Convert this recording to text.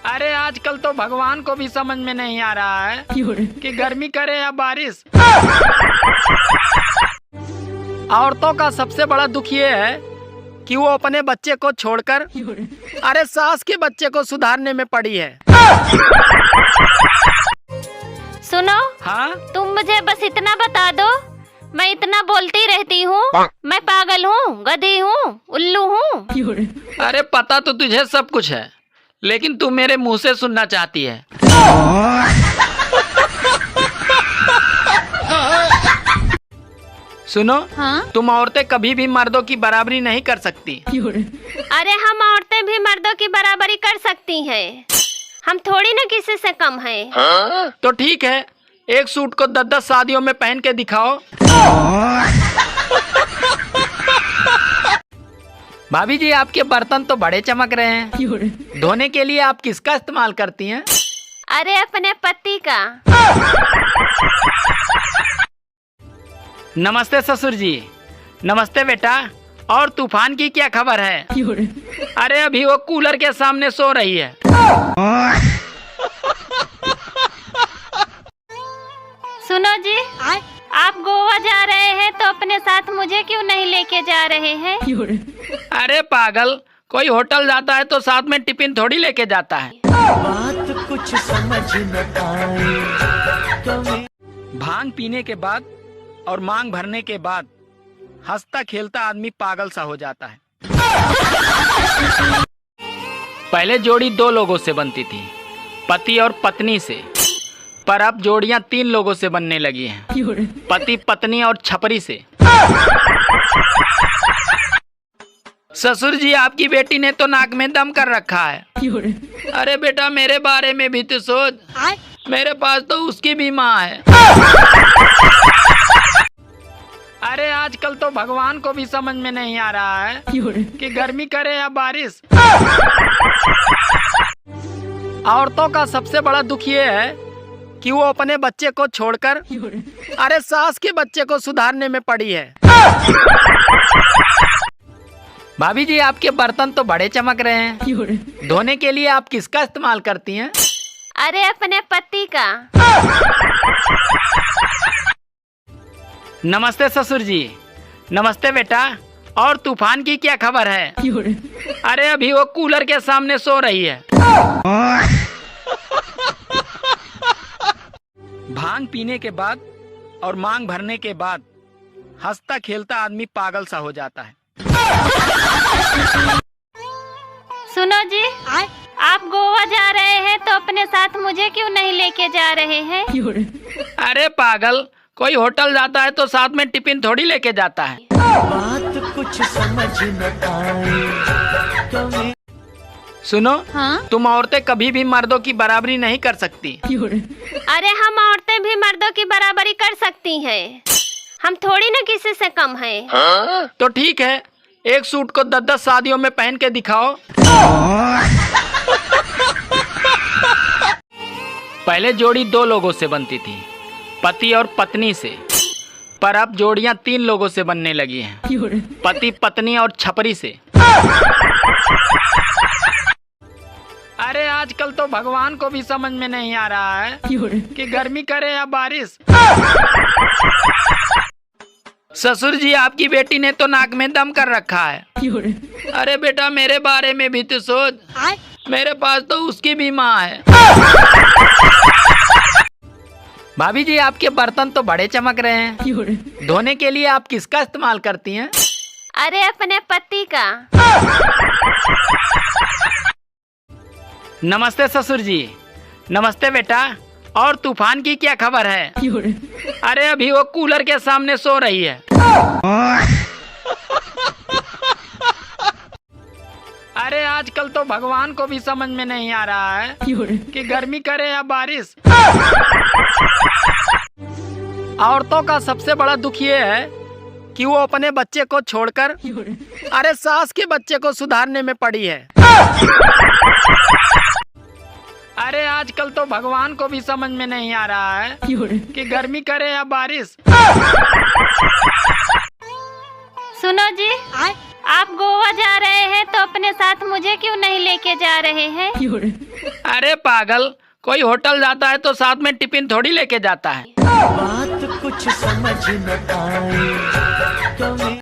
अरे आजकल तो भगवान को भी समझ में नहीं आ रहा है कि गर्मी करे या बारिश। औरतों का सबसे बड़ा दुख ये है कि वो अपने बच्चे को छोड़कर अरे सास के बच्चे को सुधारने में पड़ी है। सुनो, हाँ, तुम मुझे बस इतना बता दो, मैं इतना बोलती रहती हूँ, मैं पागल हूँ, गधी हूँ, उल्लू हूँ? अरे पता तो तुझे सब कुछ है, लेकिन तू मेरे मुंह से सुनना चाहती है। सुनो, हाँ? तुम औरतें कभी भी मर्दों की बराबरी नहीं कर सकती। अरे हम औरतें भी मर्दों की बराबरी कर सकती हैं। हम थोड़ी ना किसी से कम हैं। तो ठीक है, एक सूट को 10-10 शादियों में पहन के दिखाओ। भाभी जी, आपके बर्तन तो बड़े चमक रहे हैं। धोने के लिए आप किसका इस्तेमाल करती हैं? अरे अपने पति का। नमस्ते ससुर जी। नमस्ते बेटा। और तूफान की क्या खबर है? अरे अभी वो कूलर के सामने सो रही है। सुनो जी, आप गोवा जा रहे हैं तो अपने साथ मुझे क्यों नहीं लेके जा रहे हैं? अरे पागल, कोई होटल जाता है तो साथ में टिफिन थोड़ी लेके जाता है। बात कुछ समझ न आई तुम्हें। भांग पीने के बाद और मांग भरने के बाद हंसता खेलता आदमी पागल सा हो जाता है। पहले जोड़ी 2 लोगों से बनती थी, पति और पत्नी से, पर अब जोड़ियां 3 लोगों से बनने लगी हैं, पति, पत्नी और छपरी से। ससुर जी, आपकी बेटी ने तो नाक में दम कर रखा है। अरे बेटा, मेरे बारे में भी तो सोच, मेरे पास तो उसकी भी माँ है। अरे आजकल तो भगवान को भी समझ में नहीं आ रहा है कि गर्मी करे या बारिश। औरतों का सबसे बड़ा दुख ये है कि वो अपने बच्चे को छोड़कर अरे सास के बच्चे को सुधारने में पड़ी है। भाभी जी, आपके बर्तन तो बड़े चमक रहे हैं। धोने के लिए आप किसका इस्तेमाल करती हैं? अरे अपने पति का। नमस्ते ससुर जी। नमस्ते बेटा। और तूफान की क्या खबर है? अरे अभी वो कूलर के सामने सो रही है। भांग पीने के बाद और मांग भरने के बाद हंसता खेलता आदमी पागल सा हो जाता है। सुनो जी, आप गोवा जा रहे हैं तो अपने साथ मुझे क्यों नहीं लेके जा रहे हैं? अरे पागल, कोई होटल जाता है तो साथ में टिफिन थोड़ी लेके जाता है। बात कुछ समझ न आई तुम्हें। सुनो, हाँ? तुम औरतें कभी भी मर्दों की बराबरी नहीं कर सकती। अरे हम औरतें भी मर्दों की बराबरी कर सकती हैं। हम थोड़ी ना किसी से कम हैं। तो ठीक है, एक सूट को 10-10 शादियों में पहन के दिखाओ। पहले जोड़ी 2 लोगों से बनती थी, पति और पत्नी से, पर अब जोड़ियां 3 लोगों से बनने लगी हैं, पति, पत्नी और छपरी से। अरे आजकल तो भगवान को भी समझ में नहीं आ रहा है कि गर्मी करे या बारिश। ससुर जी, आपकी बेटी ने तो नाक में दम कर रखा है। अरे बेटा, मेरे बारे में भी तो सोच, मेरे पास तो उसकी भी माँ है। भाभी जी, आपके बर्तन तो बड़े चमक रहे हैं। धोने के लिए आप किसका इस्तेमाल करती हैं? अरे अपने पति का। नमस्ते ससुर जी। नमस्ते बेटा। और तूफान की क्या खबर है? अरे अभी वो कूलर के सामने सो रही है। अरे आजकल तो भगवान को भी समझ में नहीं आ रहा है कि गर्मी करे या बारिश। औरतों का सबसे बड़ा दुख ये है कि वो अपने बच्चे को छोड़कर अरे सास के बच्चे को सुधारने में पड़ी है। अरे आजकल तो भगवान को भी समझ में नहीं आ रहा है कि गर्मी करे या बारिश। सुनो जी, आप गोवा जा रहे हैं तो अपने साथ मुझे क्यों नहीं लेके जा रहे हैं? अरे पागल, कोई होटल जाता है तो साथ में टिफिन थोड़ी लेके जाता है। बात कुछ समझ न आए कभी